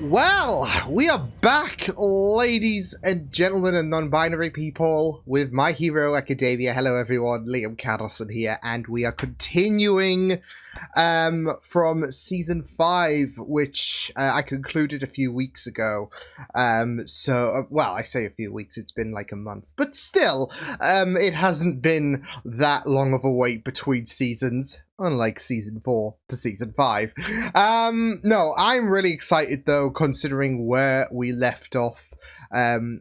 Well, we are back, ladies and gentlemen and non-binary people, with My Hero Academia. Hello everyone, Liam Carlson here, and we are continuing from Season 5, which I concluded a few weeks ago. Well, I say a few weeks, it's been like a month, but still, it hasn't been that long of a wait between seasons. Unlike Season 4 to Season 5. No, I'm really excited, though, considering where we left off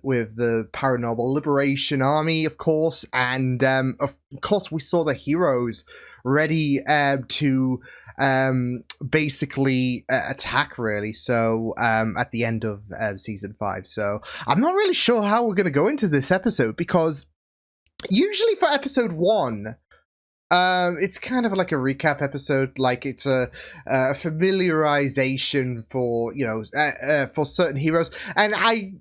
with the Paranormal Liberation Army, of course. And, of course, we saw the heroes ready to basically attack, really. So, at the end of Season 5. So, I'm not really sure how we're going to go into this episode, because usually for Episode 1... it's kind of like a recap episode, like it's a familiarization for, for certain heroes. And I,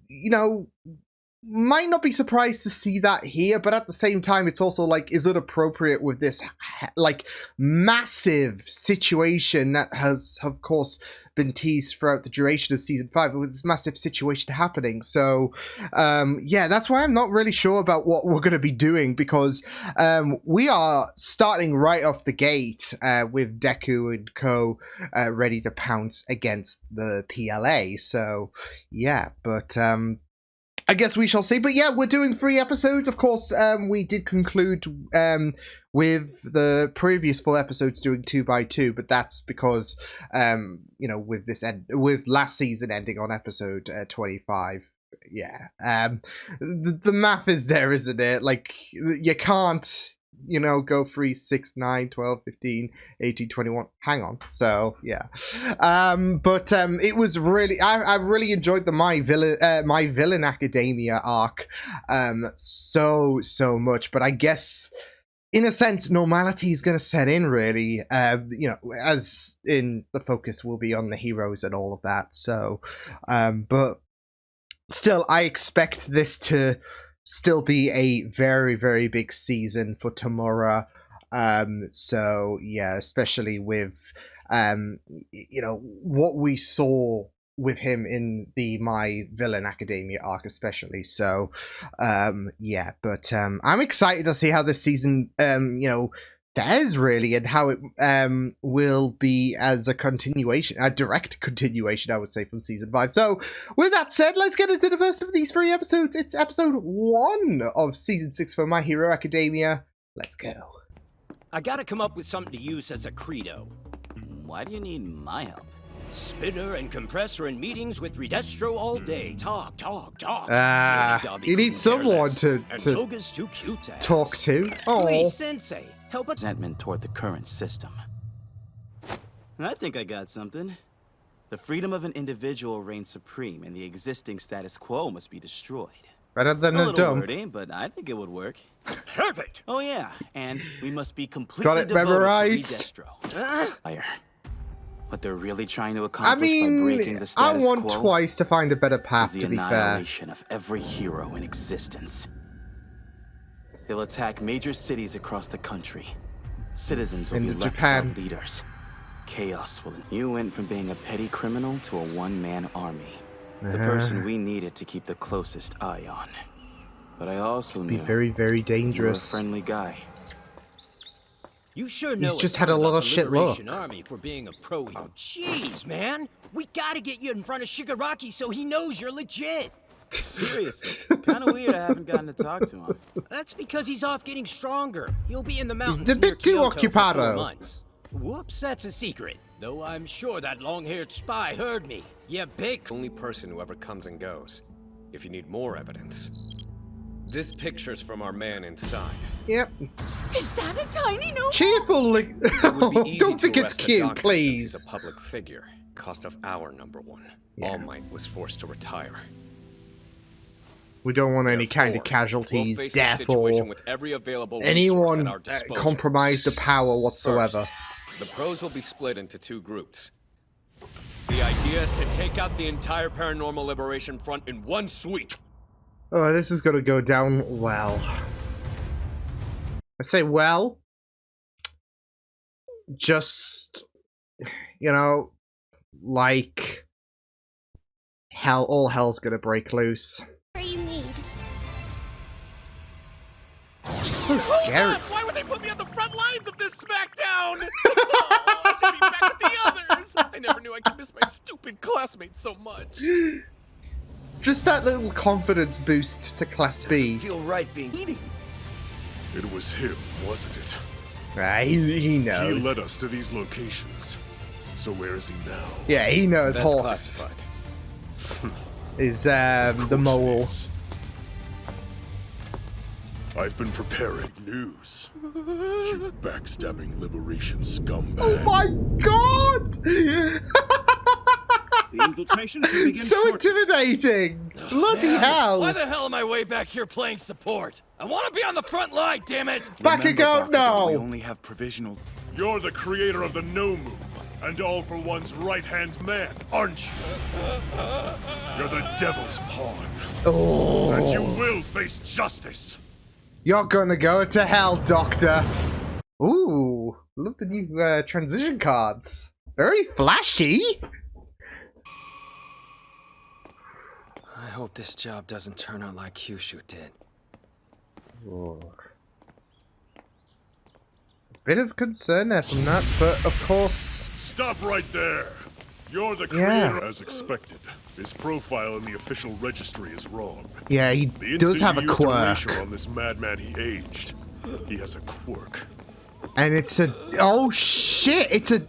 might not be surprised to see that here, but at the same time, it's also like, is it appropriate with this, like, massive situation that has, of course, been teased throughout the duration of Season 5, with this massive situation happening. So, yeah, that's why I'm not really sure about what we're going to be doing, because we are starting right off the gate with Deku and co ready to pounce against the PLA. So, yeah, but... I guess we shall see. But yeah, we're doing 3 episodes. Of course, we did conclude with the previous 4 episodes doing 2 by 2, but that's because, with last season ending on episode 25. Yeah. The math is there, isn't it? Like, you can't... go 3, 6, 9, 12, 15, 18, 21. Hang on. So, yeah. But it was really... I really enjoyed the My Villain Academia arc so much. But I guess, in a sense, normality is going to set in, really. As in the focus will be on the heroes and all of that. So, but still, I expect this to... still be a very, very big season for Tamura. So, yeah, especially with, what we saw with him in the My Villain Academia arc, especially. So, yeah, but I'm excited to see how this season, fares, really, and how it will be as a continuation, a direct continuation, I would say, from Season 5. So, with that said, let's get into the first of these 3 episodes. It's episode 1 of Season 6 for My Hero Academia. Let's go. I gotta come up with something to use as a credo. Why do you need my help? Spinner and compressor in meetings with Redestro all day. Talk. You need someone to Toga's too cute to talk to. Oh, please, Sensei, help us. Resentment toward the current system. I think I got something. The freedom of an individual reigns supreme, and the existing status quo must be destroyed. Better than a a little dump. wordy, but I think it would work. Perfect. Oh yeah, and we must be completely Got it devoted memorized. to Redestro. What they're really trying to accomplish by breaking the I status want quo twice to find a better path, is to the be fair. annihilation of every hero in existence. They'll attack major cities across the country. Citizens will be left without leaders. Chaos will... You went from being a petty criminal to a one-man army. The person we needed to keep the closest eye on. But I also knew... very, very dangerous. You were a friendly guy. You sure know He's just had a lot of shit luck. Army for being a pro. Oh, jeez, man. We gotta get you in front of Shigaraki so he knows you're legit. Seriously, kind of weird I haven't gotten to talk to him. That's because he's off getting stronger. He'll be in the mountains He's a bit too occupied. occupado. Whoops, that's a secret. Though I'm sure that long-haired spy heard me. Yeah, big. Only person who ever comes and goes. If you need more evidence. This picture's from our man inside. Yep. Is that a tiny note? Cheerfully. Don't think it's cute, please. He's a public figure. Cost of our number 1. Yeah. All Might was forced to retire. We don't want any kind of casualties, we'll death, or anyone compromise the power whatsoever. First, the pros will be split into 2 groups. The idea is to take out the entire Paranormal Liberation Front in one sweep. Oh, this is gonna go down well. I say well. Just, like all hell's gonna break loose. You need. She's so scary. Why would they put me on the front lines of this SmackDown? Oh, I should be back with the others. I never knew I could miss my stupid classmates so much. Just that little confidence boost to Class B. Doesn't feel right being eating. It was him, wasn't it? He knows. He led us to these locations. So where is he now? Yeah, he knows That's Hawks classified. is Of the course mole. it is. I've been preparing news. You backstabbing liberation scumbag. Oh my god! The infiltration should begin So shortly. intimidating! Bloody hell! Why the hell am I way back here playing support? I want to be on the front line, damn it! Back Remember, ago, Bakugo, we no! only have provisional. You're the creator of the Nomu, and All for One's right-hand man, aren't you? You're the devil's pawn, Oh, and you will face justice. you're gonna go to hell, Doctor. Ooh, look the new transition cards. Very flashy. I hope this job doesn't turn out like Kyushu did. Bit of concern there from that, but of course, Stop right there. You're the Yeah. creator, as expected. His profile in the official registry is wrong. yeah, he The does instant have a you used quirk, erasure on this madman, he aged. He has a quirk. and it's a oh shit, it's a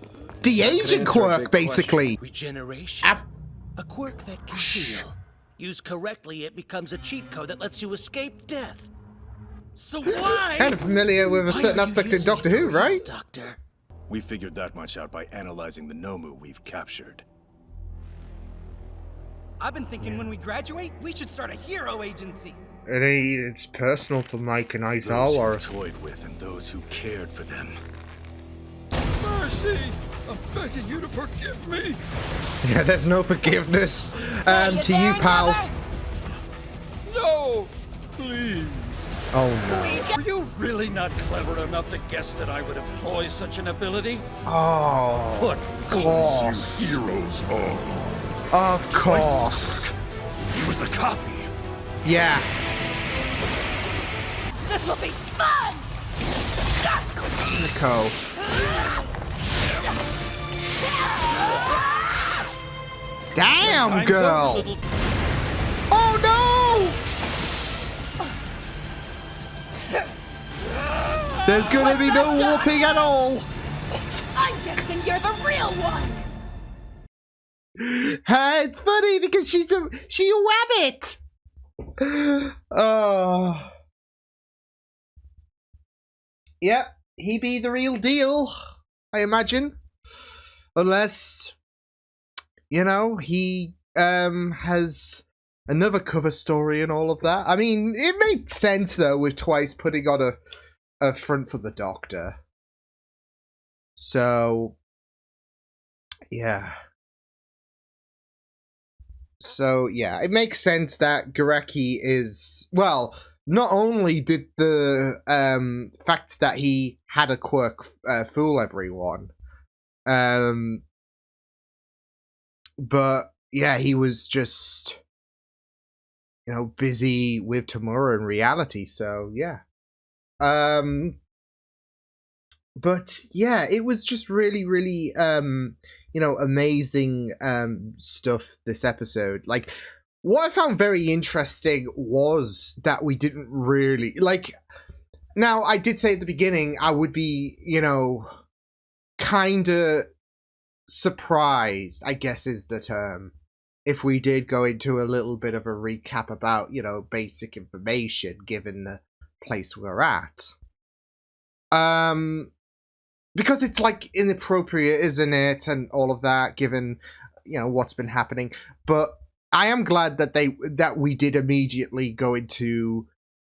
de-aging answer a quirk big basically. Regeneration. Ap- A quirk that can heal. Used correctly, it becomes a cheat code that lets you escape death. So why? Kind of familiar with a why certain are you aspect in using Doctor it for Who, real, right? Doctor? We figured that much out by analyzing the Nomu we've captured. I've been thinking when we graduate, we should start a hero agency. It's personal for Mike and Those Aizawa. you've toyed with and those who cared for them. Mercy! I'm begging you to forgive me! Yeah, there's no forgiveness to you, pal. No! Please! Oh no. Were you really not clever enough to guess that I would employ such an ability? Oh, What fools course. you heroes are! Of course. He was a copy. Yeah. This will be fun! Nico. Damn, Time's girl. up, little- Oh no! There's gonna be no whooping at all. I'm guessing you're the real one! It's funny because she's a rabbit. Oh. Yep, he be the real deal, I imagine. Unless, you know, he has another cover story and all of that. I mean, it made sense though with Twice putting on a front for the Doctor. So, yeah. So, yeah, it makes sense that Gareki is... Well, not only did the fact that he had a quirk fool everyone, but, yeah, he was just, you know, busy with Tamura in reality, so, yeah. But, yeah, it was just really, really... you know, amazing stuff this episode. Like, what I found very interesting was that we didn't really... Like, now, I did say at the beginning I would be, you know, kind of surprised, I guess is the term, if we did go into a little bit of a recap about, you know, basic information, given the place we're at. Because it's, like, inappropriate, isn't it? And all of that, given, you know, what's been happening. But I am glad that we did immediately go into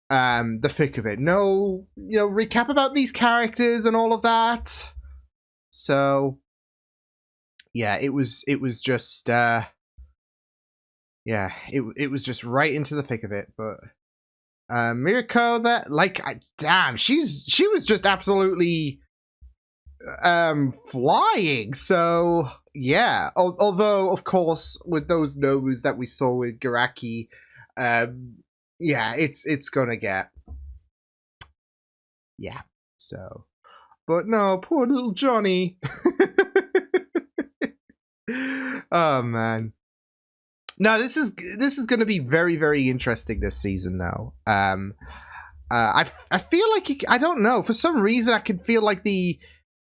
the thick of it. No, you know, recap about these characters and all of that. So, yeah, it was just, yeah, it was just right into the thick of it. But Mirko, that, like, damn, she was just absolutely... flying. So yeah, although of course with those Nomus that we saw with Garaki, yeah, it's gonna get, yeah. So, but no, poor little Johnny. Oh man. No, this is going to be very, very interesting this season now. I feel like I don't know, for some reason I can feel like the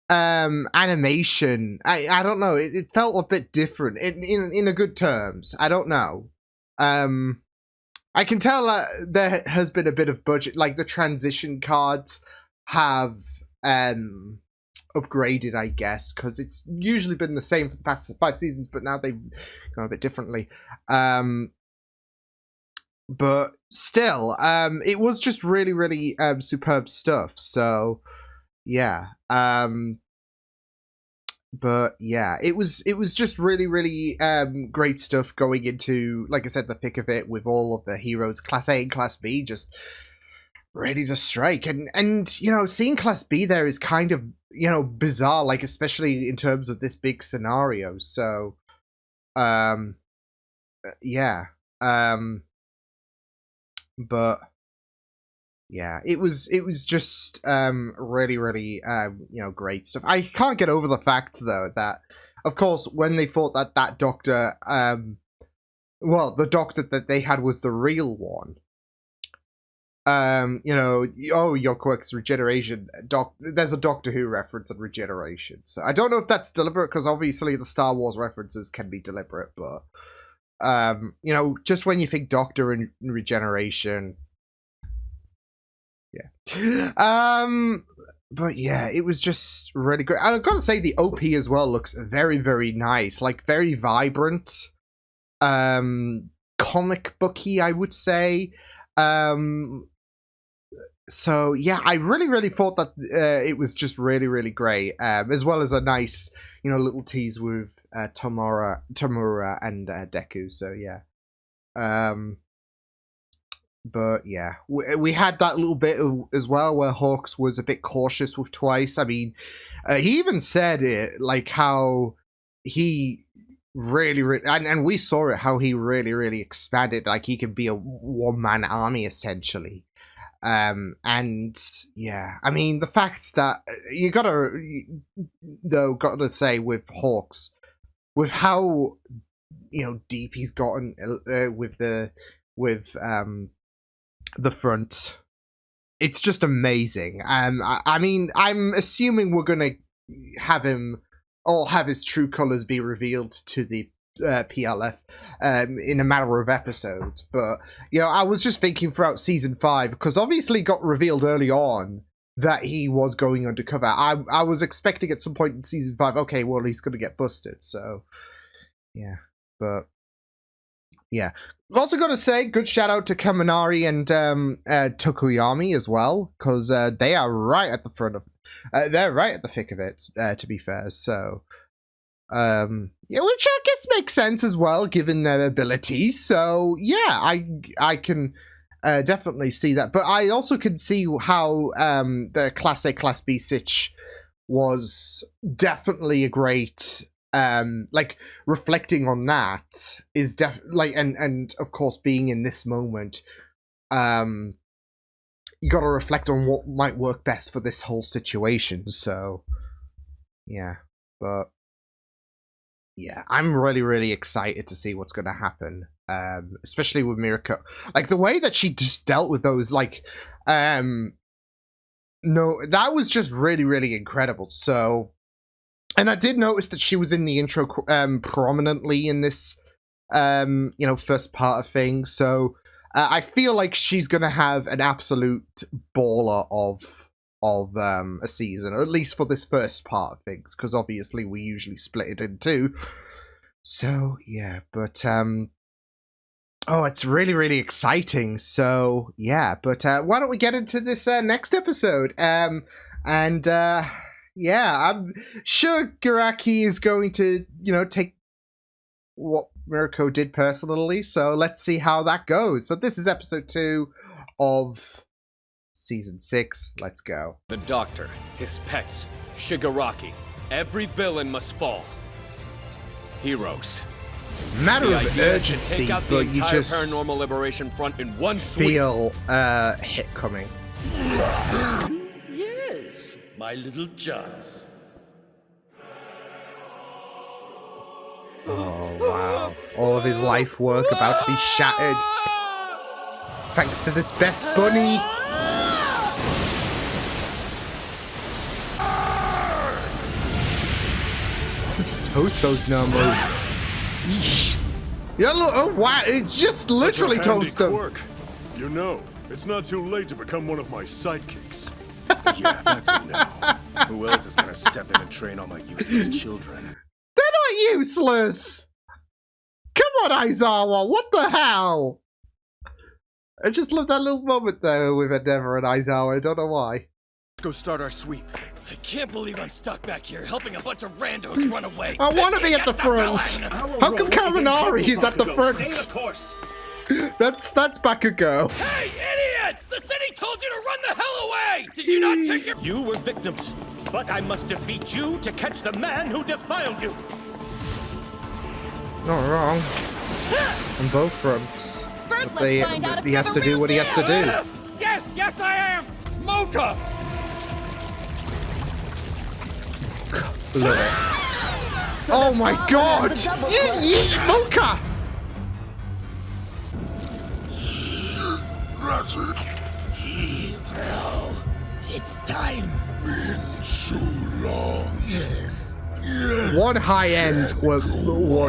animation, I don't know, it felt a bit different in a good terms. I don't know. I can tell there has been a bit of budget, like the transition cards have upgraded, I guess, because it's usually been the same for the past 5 seasons, but now they've gone a bit differently. But still, it was just really, really superb stuff. So yeah, but yeah, it was just really, really great stuff going into, like I said, the thick of it, with all of the heroes, Class A and Class B, just ready to strike. And you know, seeing Class B there is kind of, you know, bizarre, like especially in terms of this big scenario. So yeah, but yeah, it was just really, really you know, great stuff. I can't get over the fact though that, of course, when they thought that doctor, well, the doctor that they had was the real one. You know, oh, your quirk's regeneration. There's a Doctor Who reference on regeneration. So I don't know if that's deliberate, because obviously the Star Wars references can be deliberate, but you know, just when you think Doctor and regeneration, yeah. But yeah, it was just really great. And I've got to say, the OP as well looks very, very nice, like very vibrant, comic booky, I would say. So yeah, I really, really thought that it was just really, really great, as well as a nice, you know, little tease with Tamura and Deku. So yeah, but yeah, we had that little bit as well where Hawks was a bit cautious with Twice. I mean, he even said it, like how he really and we saw it, how he really expanded, like he could be a one-man army essentially. And yeah, I mean, the fact that you gotta say with Hawks, with how, you know, deep he's gotten with the front, it's just amazing. I mean, I'm assuming we're gonna have him, or have his true colors be revealed to the PLF in a matter of episodes. But you know, I was just thinking throughout season 5, because obviously it got revealed early on that he was going undercover. I was expecting at some point in season 5, okay, well, he's gonna get busted. So yeah, but yeah. Also got to say, good shout out to Kaminari and Tokoyami as well, because they are right at the front of, they're right at the thick of it, to be fair. So yeah, which I guess makes sense as well, given their abilities. So yeah, I can definitely see that. But I also can see how the Class A, Class B sitch was definitely a great, like, reflecting on that is like, and of course being in this moment, you got to reflect on what might work best for this whole situation. So yeah, but yeah, I'm really excited to see what's going to happen, especially with Mirako. Like, the way that she just dealt with those, like, no, that was just really incredible. So, and I did notice that she was in the intro prominently in this, you know, first part of things. So I feel like she's going to have an absolute baller of a season, or at least for this first part of things, because obviously we usually split it in 2. So yeah, but oh, it's really exciting. So yeah, but why don't we get into this next episode? And yeah, I'm sure Garaki is going to, you know, take what Mirako did personally, so let's see how that goes. So this is episode 2 of Season 6. Let's go. The Doctor, his pets, Shigaraki. Every villain must fall. Heroes. Matter The of idea is to urgency, take out the but you entire just Paranormal Liberation Front in one sweep. feel a hit coming. Yes, my little John. Oh, wow. All of his life work about to be shattered. Thanks to this best bunny. Just toast those Nomu. Yeesh. Yeah, look, oh wow, it just literally Such a handy toast them. quirk. You know, it's not too late to become one of my sidekicks. Yeah, that's it now. Who else is gonna step in and train all my useless children? They're not useless! Come on, Aizawa, what the hell? I just love that little moment though with Endeavor and Aizawa, I don't know why. Let's go start our sweep. I can't believe I'm stuck back here helping a bunch of randos run away. I want to be at the front! How come Kaminari is at the front? Stay the course. That's Bakugo. Hey, idiots! The city told you to run the hell away! Did you not check your... You were victims, but I must defeat you to catch the man who defiled you. Not wrong. On both fronts. First, But let's find out if he you're has the to do real what he has to deal. do. Yes, I am. Mocha! Love it. So Oh this my bomb god! has a double Yeah, clutch. yeah, Mocha! It's time. Been so long. Yes. One high end were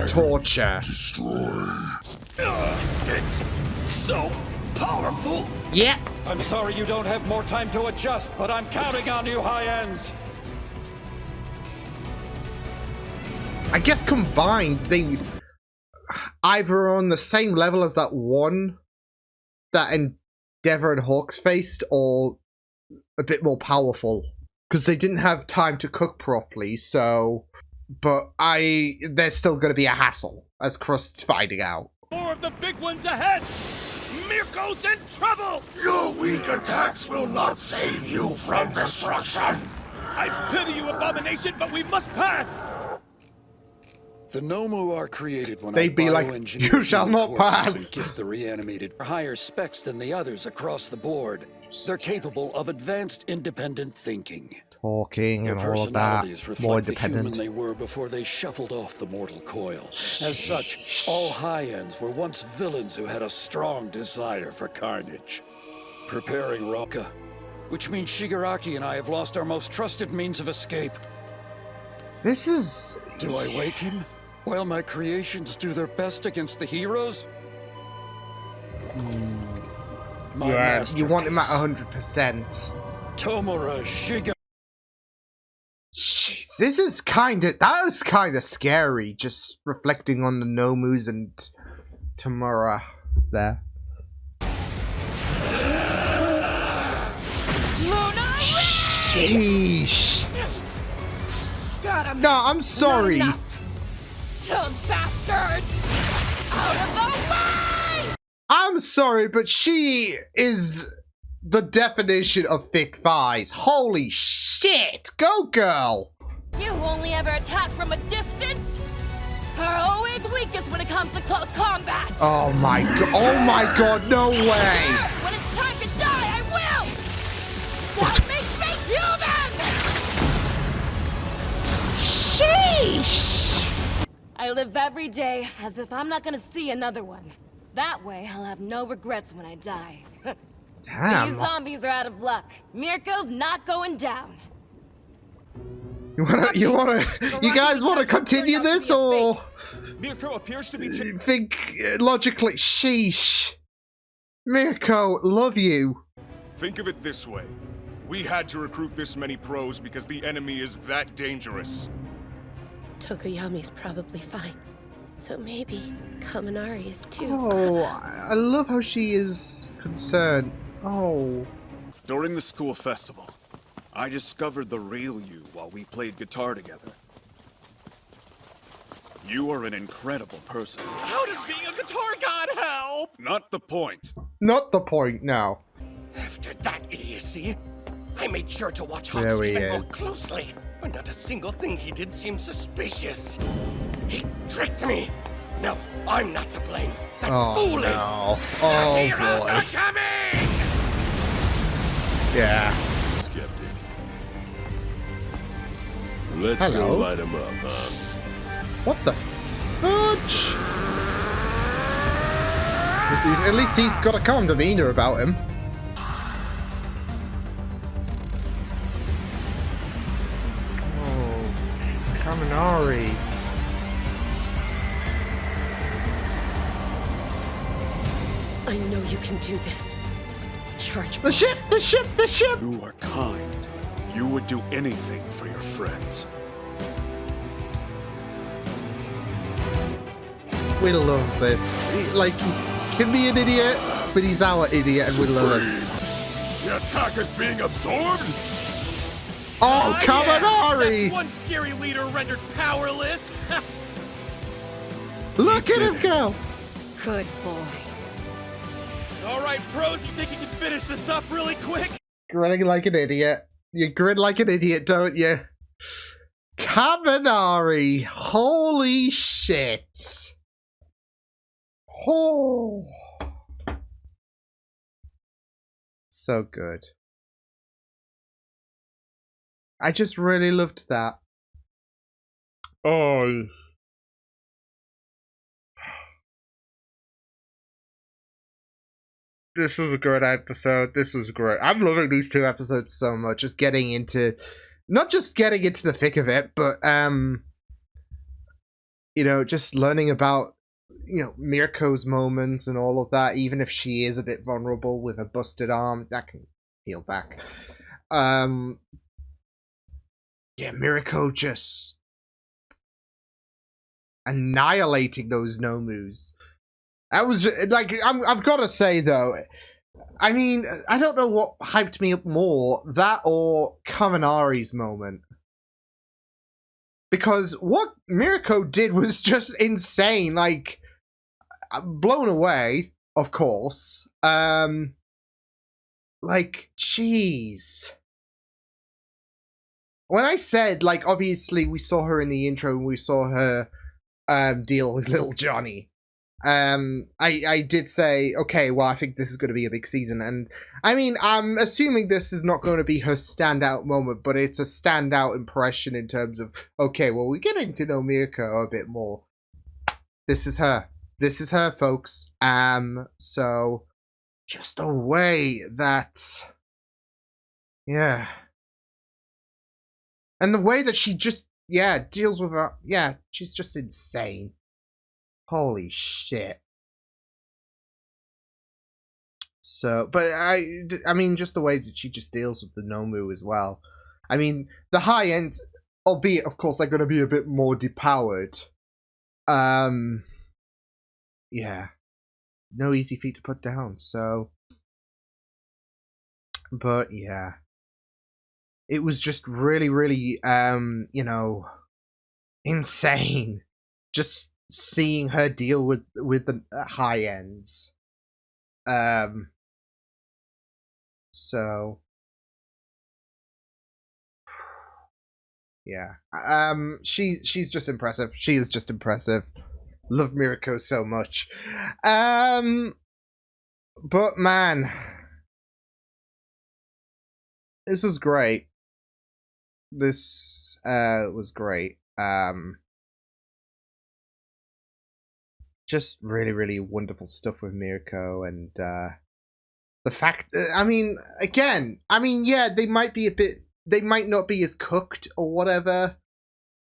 torture. It's so powerful. Yeah. I'm sorry you don't have more time to adjust, but I'm counting on you, high ends. I guess combined, they either are on the same level as that one that Endeavor and Hawks faced, or a bit more powerful. Because they didn't have time to cook properly, so... But there's still going to be a hassle, as Crust's finding out. More of the big ones ahead. Mirko's in trouble. Your weak attacks will not save you from destruction. I pity you, Abomination, but we must pass. The Nomu are created when They'd be like, "You shall not pass." And gift the reanimated higher specs than the others across the board. They're capable of advanced independent thinking. Talking Their and all of that. personalities More reflect the human independent. they were before they shuffled off the mortal coil. As such, all high-ends were once villains who had a strong desire for carnage. Preparing Rocca, which means Shigaraki and I have lost our most trusted means of escape. This is... Do I wake him? While my creations do their best against the heroes? My Yeah, you want him at masterpiece. 100%. Tomura Shiga. Jeez, this is that was kind of scary, just reflecting on the Nomus and Tamura there. Sheesh. No, I'm sorry. Chug bastards! Out of the way! I'm sorry, but she is the definition of thick thighs. Holy shit! Go, girl! You only ever attack from a distance? Are always weakest when it comes to close combat! Oh my god! Oh my god! No way! When it's time to die, I will! That makes me human! Sheesh! I live every day as if I'm not gonna see another one. That way, I'll have no regrets when I die. These Damn. zombies are out of luck. Mirko's not going down. You guys wanna continue this, or Mirko appears to be... think logically? Sheesh. Mirko, love you. Think of it this way. We had to recruit this many pros because the enemy is that dangerous. Tokoyami's probably fine. So maybe Kaminari is too. Oh, I love how she is concerned. Oh. During the school festival, I discovered the real you while we played guitar together. You are an incredible person. How does being a guitar god help? Not the point. Not the point now. After that idiocy, I made sure to watch There Hawks he even more is. closely. But not a single thing he did seemed suspicious. He tricked me. No, I'm not to blame. That Oh, fool is. no. The Oh, heroes boy. are coming! Yeah. Skeptic. Let's Hello. go light him up, huh? What the fudge? At least he's got a calm demeanor about him. Oh, Kaminari. I know you can do this. Charge The ship! The ship! The ship! You are kind. You would do anything for your friends. We love this. Like, he can be an idiot, but he's our idiot and we love it. The attack is being absorbed? Oh, Yeah, Kaminari! that's one scary leader rendered powerless. Look at him did it. go! Good boy. All right, pros, you think you can finish this up really quick? Grinning like an idiot. You grin like an idiot, don't you? Kaminari! Holy shit! Oh. So good. I just really loved that. Oh. This was a great episode. This was great. I'm loving these two episodes so much. Just getting into, not just getting into the thick of it, but you know, just learning about, you know, Mirko's moments and all of that. Even if she is a bit vulnerable with a busted arm, that can heal back. Yeah, Mirko just annihilating those Nomus. That was like, I've got to say though, I mean, I don't know what hyped me up more, that or Kaminari's moment. Because what Mirko did was just insane, like, blown away, of course. Like, jeez. When I said, like, obviously we saw her in the intro and we saw her deal with little Johnny. I did say, okay, well, I think this is going to be a big season, and I mean, I'm assuming this is not going to be her standout moment, but it's a standout impression in terms of, okay, well, we're getting to know Mirko a bit more. This is her. This is her, folks. So, just a way that, yeah. And the way that she just, yeah, deals with her, yeah, she's just insane. Holy shit. So, but I mean, just the way that she just deals with the Nomu as well. I mean, the high end, albeit, of course, they're going to be a bit more depowered. Yeah. No easy feat to put down, so. But, yeah. It was just really, really, you know, insane. Just seeing her deal with the high ends. So yeah. She's just impressive. She is just impressive. Love Mirko so much. But man, this was great. This was great. Just really, really wonderful stuff with Mirko, and the fact, I mean, again, I mean, yeah, they might not be as cooked or whatever.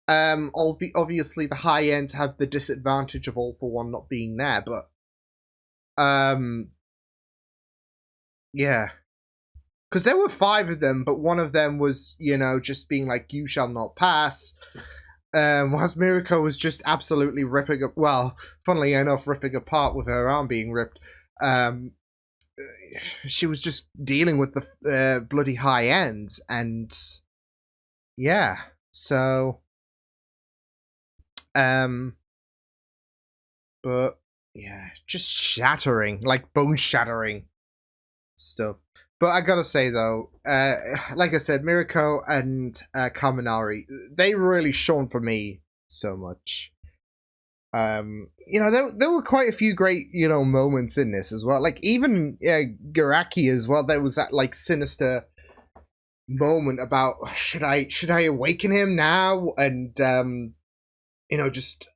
Obviously the high ends have the disadvantage of All for One not being there, but yeah, because there were 5 of them, but one of them was, you know, just being like, you shall not pass. Whilst Mirko was just absolutely ripping up, well, funnily enough, ripping apart with her arm being ripped. She was just dealing with the bloody high ends, and yeah, so but yeah, just shattering, like bone shattering stuff. But I gotta say though, like I said, Mirko and Kaminari, they really shone for me so much. You know, there were quite a few great, you know, moments in this as well. Like even Garaki as well. There was that like sinister moment about should I awaken him now, and you know, just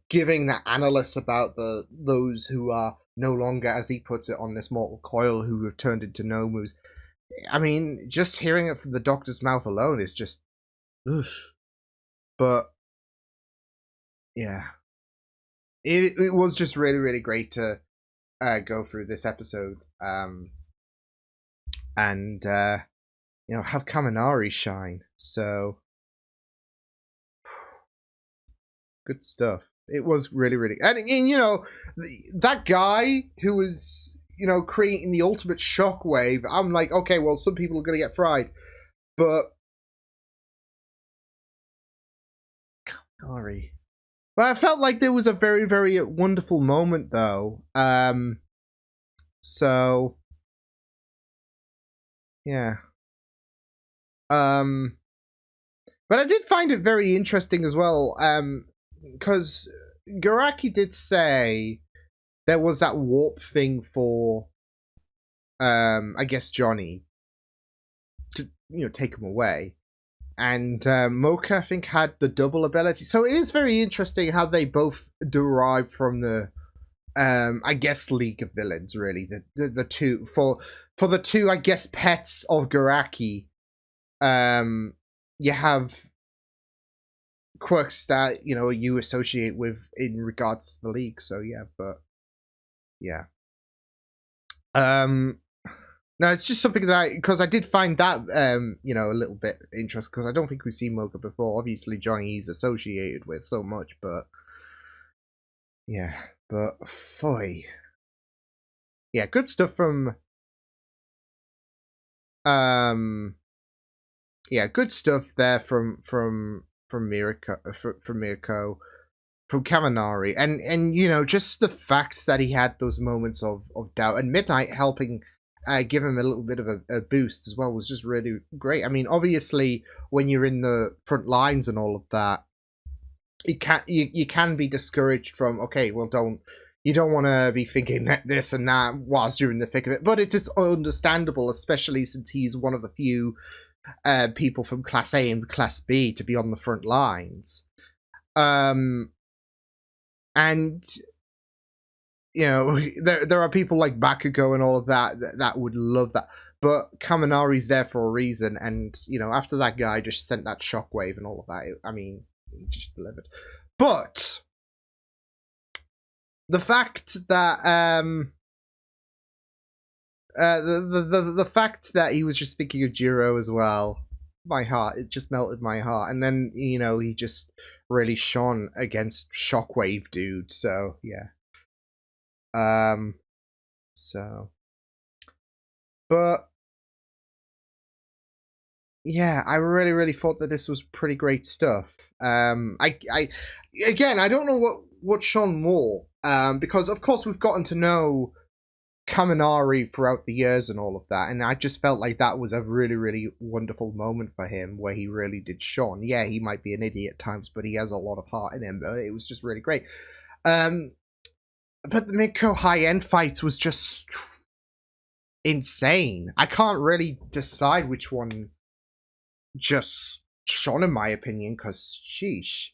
giving that analyst about those who are no longer, as he puts it, on this mortal coil, who have turned into Nomus. I mean, just hearing it from the Doctor's mouth alone is just, oof. But yeah, it was just really, really great to go through this episode, and you know, have Kaminari shine. So good stuff. It was really, really, and you know, that guy who was, you know, creating the ultimate shockwave. I'm like, okay, well, some people are gonna get fried, but Kaminari. But I felt like there was a very, very wonderful moment, though. So yeah. But I did find it very interesting as well, because Garaki did say there was that warp thing for, I guess, Johnny to, you know, take him away. And Mocha, I think, had the double ability. So it is very interesting how they both derive from the, I guess, League of Villains, really. The two, for the two, I guess, pets of Garaki, you have quirks that, you know, you associate with in regards to the League. So yeah, but yeah. No, it's just something that because I did find that, you know, a little bit interesting, because I don't think we've seen Mocha before. Obviously, Johnny is associated with so much, but yeah, but boy, yeah, good stuff from, yeah, good stuff there from Mirko, from Kaminari, and you know, just the fact that he had those moments of doubt, and Midnight helping give him a little bit of a boost as well was just really great. I mean, obviously, when you're in the front lines and all of that, you can be discouraged from, okay, well, you don't want to be thinking that this and that whilst you're in the thick of it, but it is understandable, especially since he's one of the few people from Class A and Class B to be on the front lines. And you know, there are people like Bakugo and all of that would love that, but Kaminari's there for a reason, and you know, after that guy just sent that shockwave and all of that, I mean, he just delivered. But the fact that the fact that he was just thinking of Jiro as well, it just melted my heart. And then, you know, he just really shone against Shockwave dude. So yeah. But yeah, I really, really thought that this was pretty great stuff. Again, I don't know what shone more, because of course we've gotten to know Kaminari throughout the years and all of that, and I just felt like that was a really, really wonderful moment for him where he really did shone. Yeah, he might be an idiot at times, but he has a lot of heart in him. But it was just really great. But the Midko high-end fight was just insane. I can't really decide which one just shone, in my opinion, because sheesh.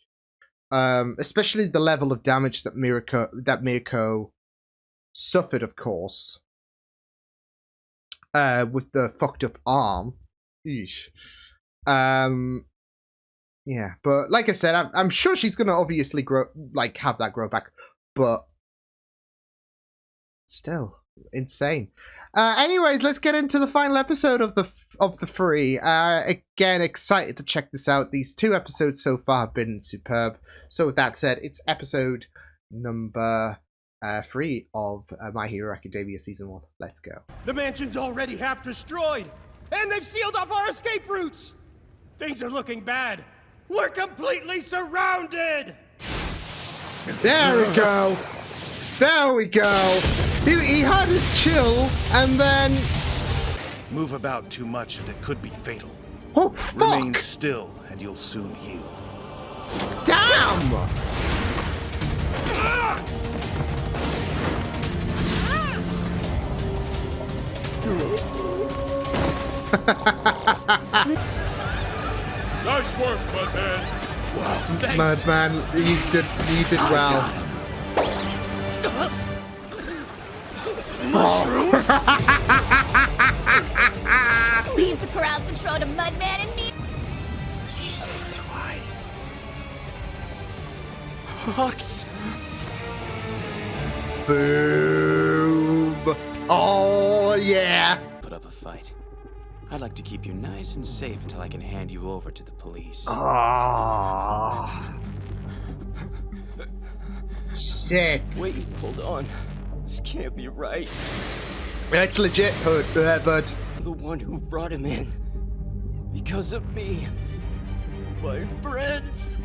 Especially the level of damage that Mirko suffered, of course, with the fucked up arm. Eesh. Yeah, but like I said, I'm sure she's gonna obviously have that grow back, but still insane. Anyways, let's get into the final episode of the three. Again, excited to check this out. These 2 episodes so far have been superb. So with that said, it's episode number 3 of My Hero Academia Season 1. Let's go. The mansion's already half destroyed, and they've sealed off our escape routes. Things are looking bad. We're completely surrounded. There we go. There we go. He had his chill, and then Move about too much and it could be fatal. Oh, fuck! Remain still and you'll soon heal. Damn! Nice work, Mudman. Wow, thanks. Mudman, you did well. Mushrooms? Leave the crowd control to Mudman and me. Twice. Hawks. Boom. Oh, yeah. Put up a fight. I'd like to keep you nice and safe until I can hand you over to the police. Oh. Shit. Wait, hold on. This can't be right. It's legit, bud. The one who brought him in. Because of me. My friends.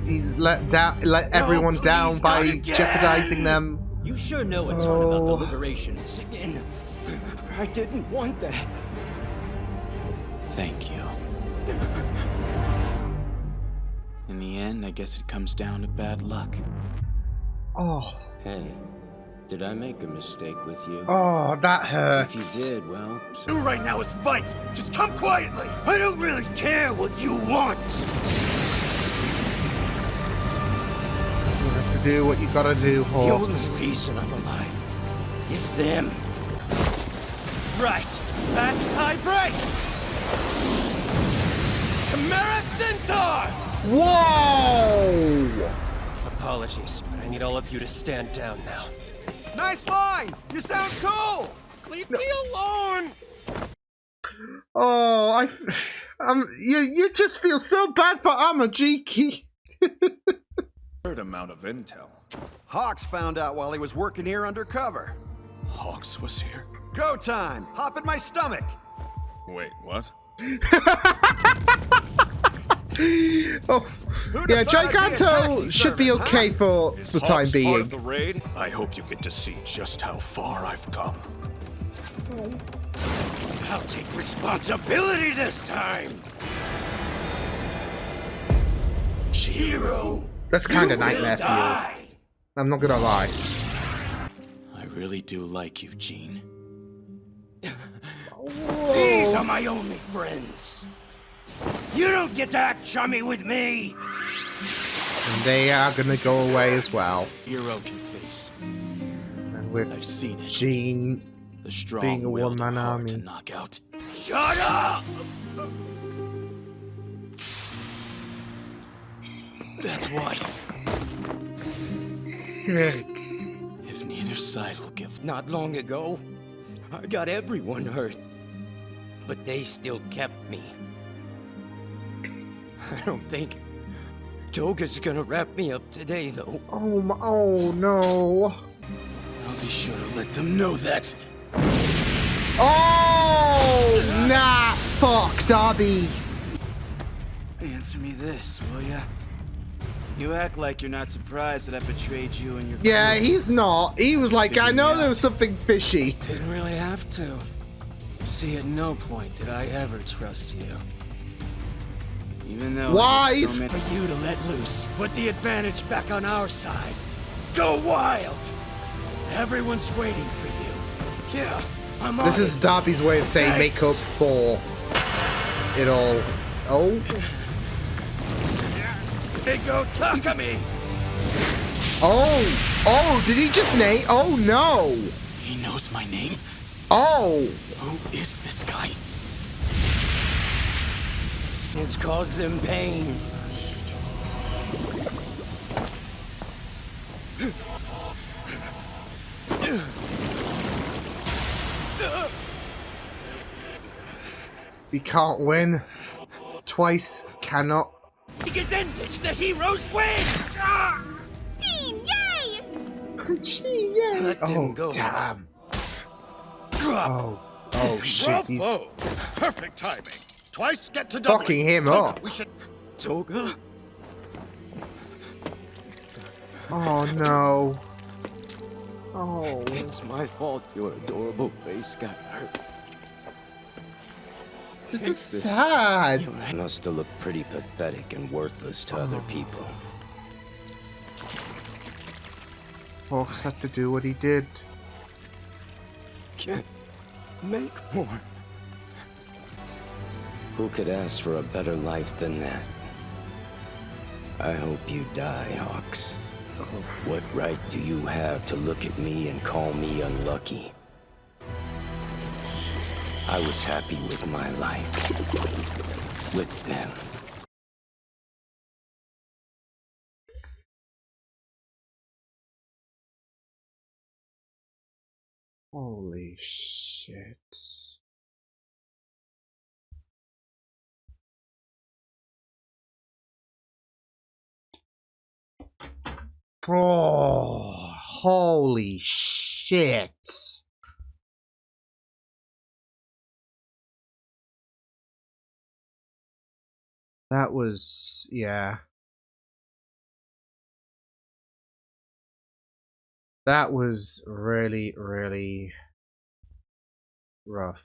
He's let everyone down by jeopardizing them. You sure know a ton about the liberationists again. I didn't want that. Thank you. In the end, I guess it comes down to bad luck. Oh. Hey, did I make a mistake with you? Oh, that hurts. If you did, well, Do right now is fight. Just come quietly. I don't really care what you want. You have to do what you gotta do, The only Hawks. reason I'm alive is them. Right. Last tie break. Chimera Centaur! Whoa! Apologies, but I need all of you to stand down now. Nice line! You sound cool! Leave me alone! Oh, you just feel so bad for Amajiki. Third amount of intel. Hawks found out while he was working here undercover. Hawks was here. Go time! Hop in my stomach! Wait, what? Oh, yeah, Giganto should be okay for Is the time Hawks part being. of the raid? I hope you get to see just how far I've come. I'll take responsibility this time. Hero. That's kind you of nightmare will fuel. die. I'm not gonna lie. I really do like you, Gene. These are my only friends. You don't get to act chummy with me. And they are gonna go away as well. Hero can face. And with I've seen it. Jean The strong being a willed one-man are hard to army. knock out. Shut up! That's why. Shit. If neither side will give, not long ago, I got everyone hurt. But they still kept me. I don't think Toga's gonna wrap me up today, though. Oh my, oh no. I'll be sure to let them know that. Oh, nah, fuck, Darby. Answer me this, will ya? You act like you're not surprised that I betrayed you and your Yeah, crew. he's not. He was like, I know there was something fishy. Didn't really have to. See, at no point did I ever trust you. Even though Why? I did so many- For you to let loose, put the advantage back on our side. Go wild! Everyone's waiting for you. Yeah, I'm on This is it. Darby's way of saying make up for it all. Oh, Big go Takami! oh, did he just name? Oh no. He knows my name? Oh, Who is this guy? It's caused them pain. we can't win. Twice cannot. It is ended! The heroes win! Ah! Team, yay! Gee, yeah. Let them Oh go. damn. Drop! Oh shit. He's Bravo! Perfect timing. Twice get to doubling. fucking him Toga, up. We should. Toga? Oh no. Oh. It's my fault your adorable face got hurt. This Take is sad. You must have looked pretty pathetic and worthless to other people. Hawks had to do what he did. Can't make more. Who could ask for a better life than that? I hope you die, Hawks. What right do you have to look at me and call me unlucky? I was happy with my life. With them. Holy shit. Oh, holy shit. That was, yeah. That was really, really rough.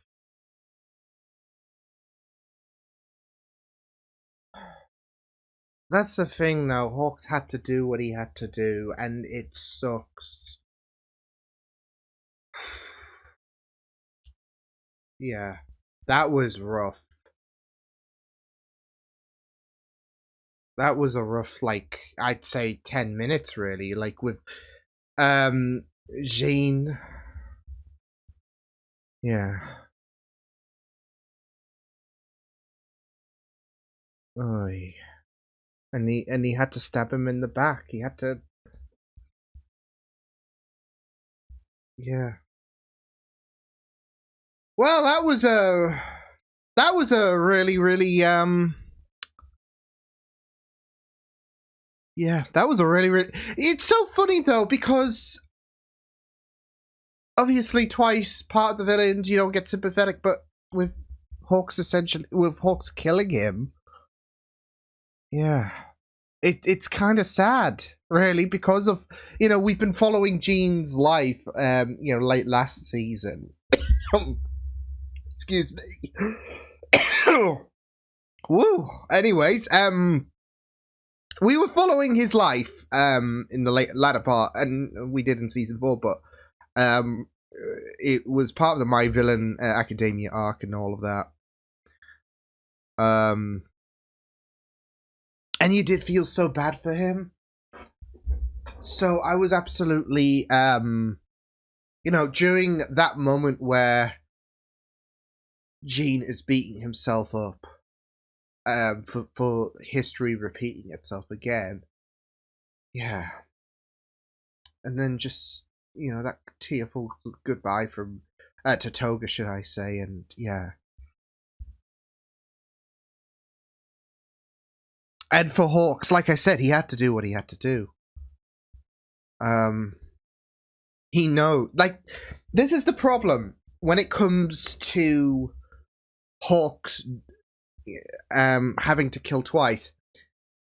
That's the thing, though. Hawks had to do what he had to do, and it sucks. Yeah, that was rough. That was a rough, like, I'd say 10 minutes, really. Like, with, Jean. Yeah. Oy. And he had to stab him in the back. He had to. Yeah. Well, that was a really, really yeah, that was a really, really. It's so funny though, because obviously twice part of the villains, you don't get sympathetic, but with Hawks killing him, yeah, it's kind of sad, really, because of, you know, we've been following Jean's life, you know, late last season. Excuse me. Woo. Anyways, we were following his life, in the latter part, and we did in season 4, but it was part of the My Villain Academia arc and all of that. And you did feel so bad for him. So I was absolutely, you know, during that moment where Jean is beating himself up, for history repeating itself again. Yeah. And then just, you know, that tearful goodbye from, to Toga, should I say, and yeah. And for Hawks, like I said, he had to do what he had to do. He know, like, this is the problem when it comes to Hawks having to kill twice.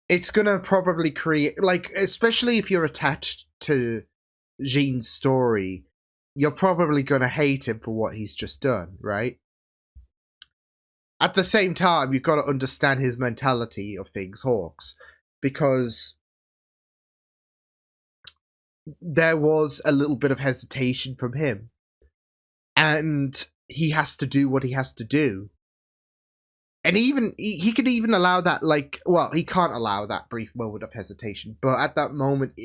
It's gonna probably create, like, especially if you're attached to Jean's story, you're probably gonna hate him for what he's just done, right? At the same time, you've got to understand his mentality of things, Hawks, because there was a little bit of hesitation from him, and he has to do what he has to do. And even he could even allow that, like, well, he can't allow that brief moment of hesitation, but at that moment,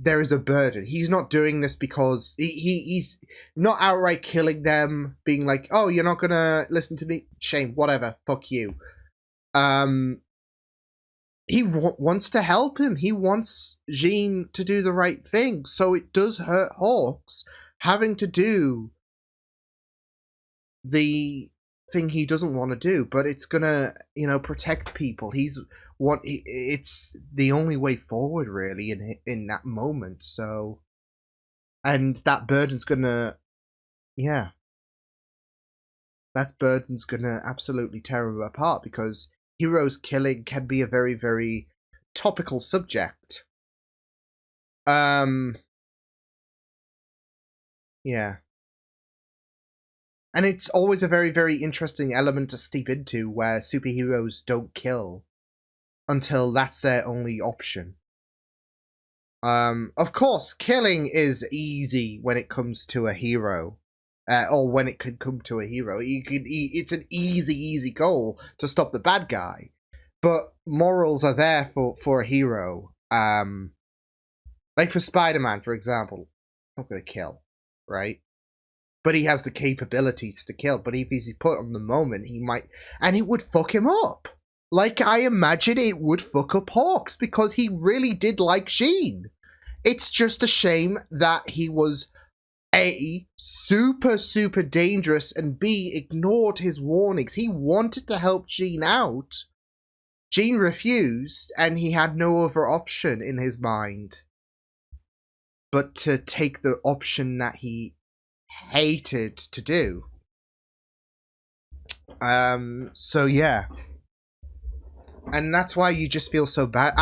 there is a burden. He's not doing this because he's not outright killing them, being like, oh, you're not gonna listen to me? Shame, whatever, fuck you. He wants to help him. He wants Jean to do the right thing. So it does hurt Hawks having to do the thing he doesn't want to do, but it's gonna, you know, protect people. It's the only way forward, really, in that moment. So, and that burden's gonna, yeah, that burden's gonna absolutely tear him apart, because heroes killing can be a very, very topical subject. Yeah. And it's always a very, very interesting element to steep into, where superheroes don't kill until that's their only option. Of course, killing is easy when it comes to a hero. Or when it could come to a hero. It's an easy goal to stop the bad guy. But morals are there for a hero. Like for Spider-Man, for example. Not gonna kill, right? But he has the capabilities to kill. But if he's put on the moment, he might... And it would fuck him up. Like, I imagine it would fuck up Hawks, because he really did like Jean. It's just a shame that he was, A, super dangerous, and B, ignored his warnings. He wanted to help Jean out. Jean refused, and he had no other option in his mind but to take the option that he hated to do. So yeah. And that's why you just feel so bad.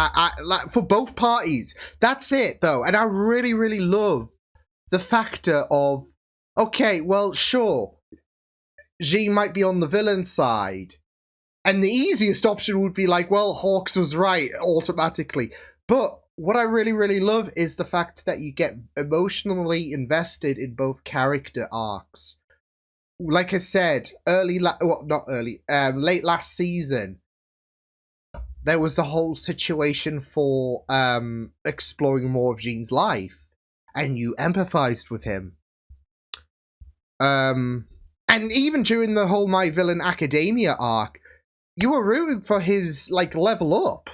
Like, for both parties. That's it, though. And I really love the factor of, okay, well, sure, Jean might be on the villain side. And the easiest option would be like, well, Hawks was right, automatically. But what I really love is the fact that you get emotionally invested in both character arcs. Like I said, late last season, there was a whole situation for exploring more of Jean's life, and you empathized with him. And even during the whole My Villain Academia arc, you were rooting for his, like, level up.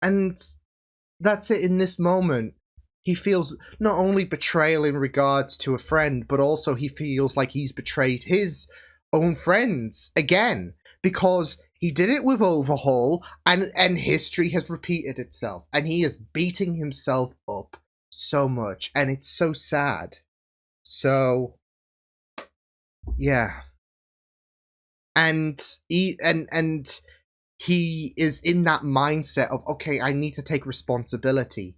And that's it in this moment. He feels not only betrayal in regards to a friend, but also he feels like he's betrayed his own friends again, because he did it with Overhaul, and history has repeated itself, and he is beating himself up so much, and it's so sad. So yeah. And he is in that mindset of, okay, I need to take responsibility.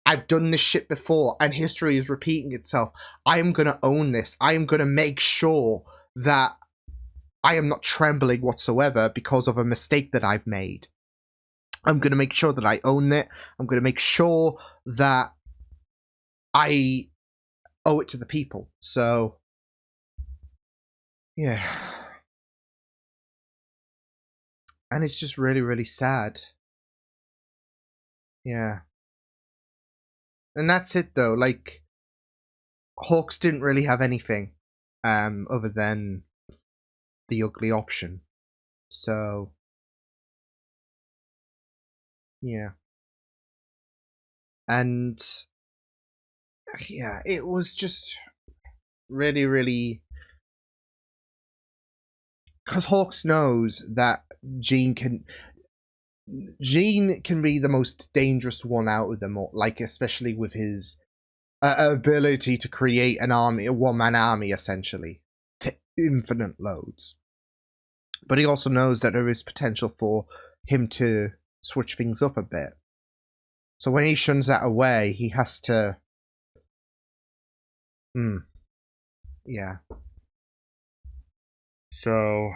I've done this shit before, and history is repeating itself. I am going to own this. I am going to make sure that I am not trembling whatsoever because of a mistake that I've made. I'm going to make sure that I own it. I'm going to make sure that I owe it to the people. So, yeah. And it's just really sad. Yeah. And that's it, though. Like, Hawks didn't really have anything other than the ugly option. So, yeah. And, yeah, it was just really... Because Hawks knows that Jean can be the most dangerous one out of them all, like, especially with his ability to create an army, a one-man army, essentially, to infinite loads. But he also knows that there is potential for him to switch things up a bit. So when he shuns that away, he has to... Yeah. So...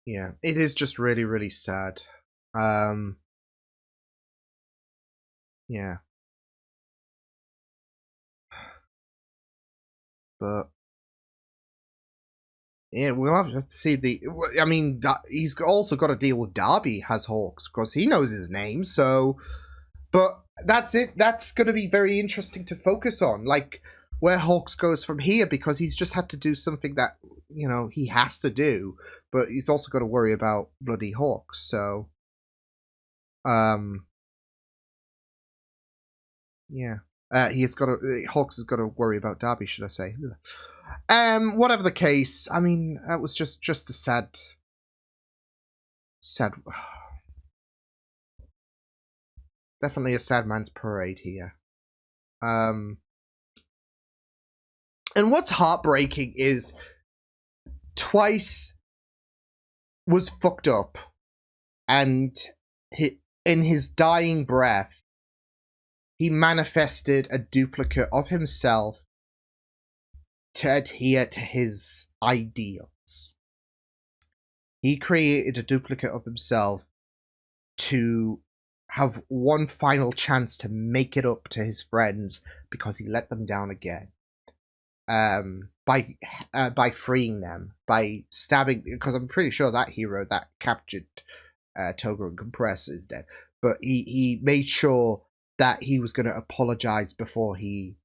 Yeah, it is just really sad. Yeah. But yeah, we'll have to see the... I mean, he's also got to deal with Darby has Hawks, because he knows his name, so... But that's it. That's going to be very interesting to focus on, like, where Hawks goes from here, because he's just had to do something that, you know, he has to do, but he's also got to worry about bloody Hawks, so... Yeah. Hawks has got to worry about Darby, should I say. Whatever the case, I mean, that was just a sad... Definitely a sad man's parade here. And what's heartbreaking is Twice was fucked up, and in his dying breath, he manifested a duplicate of himself to adhere to his ideals. He created a duplicate of himself to have one final chance to make it up to his friends because he let them down again. By freeing them, by stabbing, because I'm pretty sure that hero that captured Toga and Compress is dead. But he made sure that he was going to apologize before he...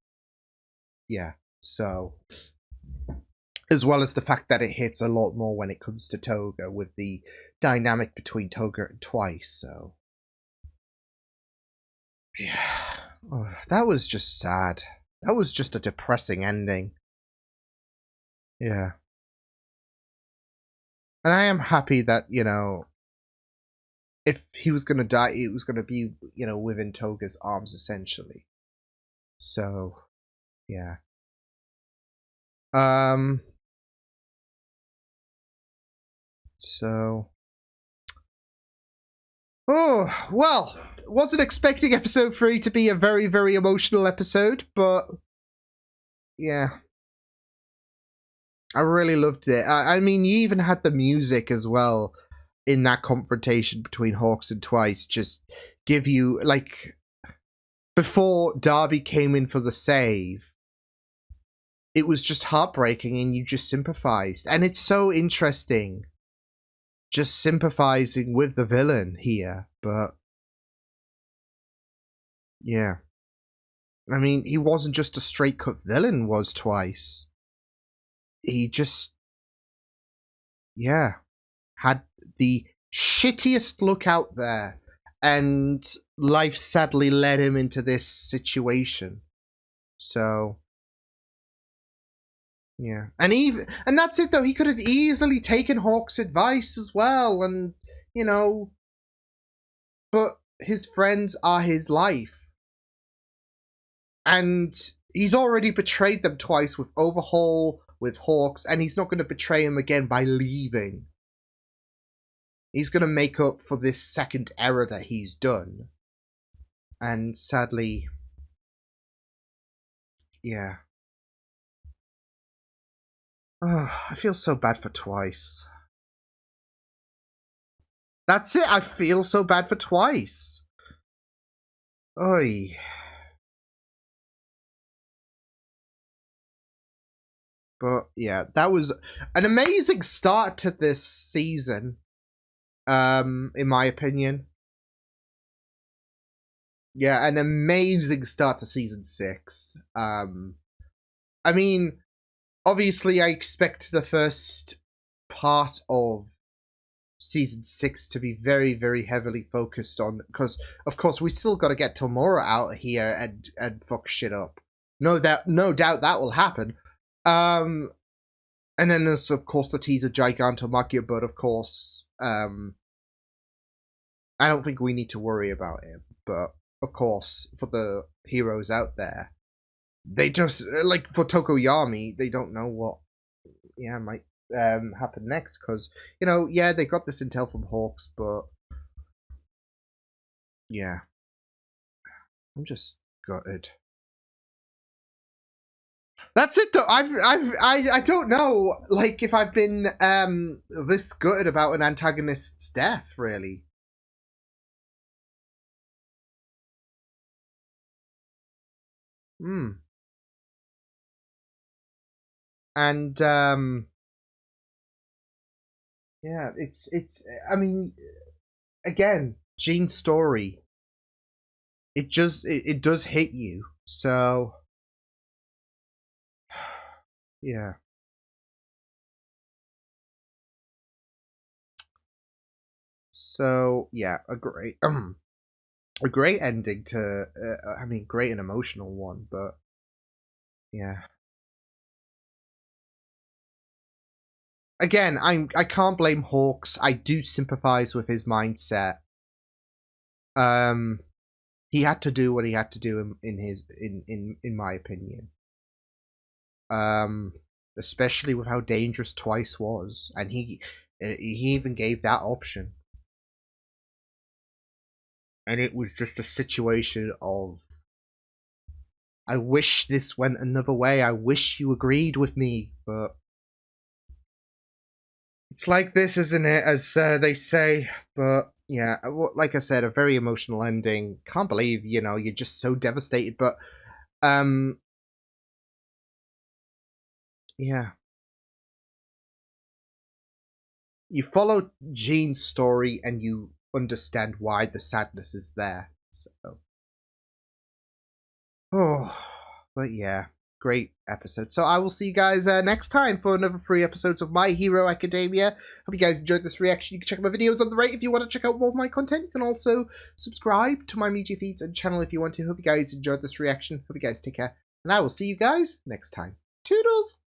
Yeah, so... As well as the fact that it hits a lot more when it comes to Toga, with the dynamic between Toga and Twice, so... Yeah. Oh, that was just sad. That was just a depressing ending. Yeah. And I am happy that, you know, if he was going to die, it was going to be, you know, within Toga's arms, essentially. So, yeah. So... Oh, well, wasn't expecting episode 3 to be a very, very emotional episode, but... Yeah. I really loved it. I mean, you even had the music as well in that confrontation between Hawks and Twice. Just give you, like... Before Darby came in for the save, it was just heartbreaking and you just sympathized. And it's so interesting just sympathizing with the villain here, but... Yeah. I mean, he wasn't just a straight-cut villain, was Twice. He just... Yeah. Had the shittiest look out there, and life sadly led him into this situation. So... Yeah. And that's it though, he could have easily taken Hawk's advice as well, and, you know... But his friends are his life. And he's already betrayed them twice with Overhaul, with Hawks, and he's not going to betray him again by leaving. He's going to make up for this second error that he's done. And sadly... Yeah. Oh, I feel so bad for Twice. That's it, I feel so bad for Twice. Oy. But yeah, that was an amazing start to this season, in my opinion. Yeah, an amazing start to season 6. I mean, obviously I expect the first part of season 6 to be very, very heavily focused on, because of course we still got to get Tomura out here and fuck shit up. No doubt that will happen. And then there's of course the teaser Gigantomachia, but of course I don't think we need to worry about it. But of course, for the heroes out there, they just, like for Tokoyami, they don't know what might happen next, because, you know, yeah, they got this intel from Hawks, but yeah, I'm just gutted. That's it though. I don't know, like, if I've been this gutted about an antagonist's death, really. And yeah, it's I mean, again, Jean's story, it does hit you, so yeah. So yeah, a great ending to I mean, great and emotional one, but yeah. Again, I can't blame Hawks. I do sympathize with his mindset. He had to do what he had to do in my opinion. Especially with how dangerous Twice was, and he even gave that option. And it was just a situation of, I wish this went another way. I wish you agreed with me, but It's like this, isn't it, as they say. But yeah, like I said, a very emotional ending. Can't believe, you know, you're just so devastated. But yeah, you follow Jean's story and you understand why the sadness is there. So, oh, but yeah, great episode. So I will see you guys next time for another 3 episodes of My Hero Academia. Hope you guys enjoyed this reaction. You can check out my videos on the right if you want to check out more of my content. You can also subscribe to my media feeds and channel if you want to. Hope you guys enjoyed this reaction. Hope you guys take care. And I will see you guys next time. Toodles!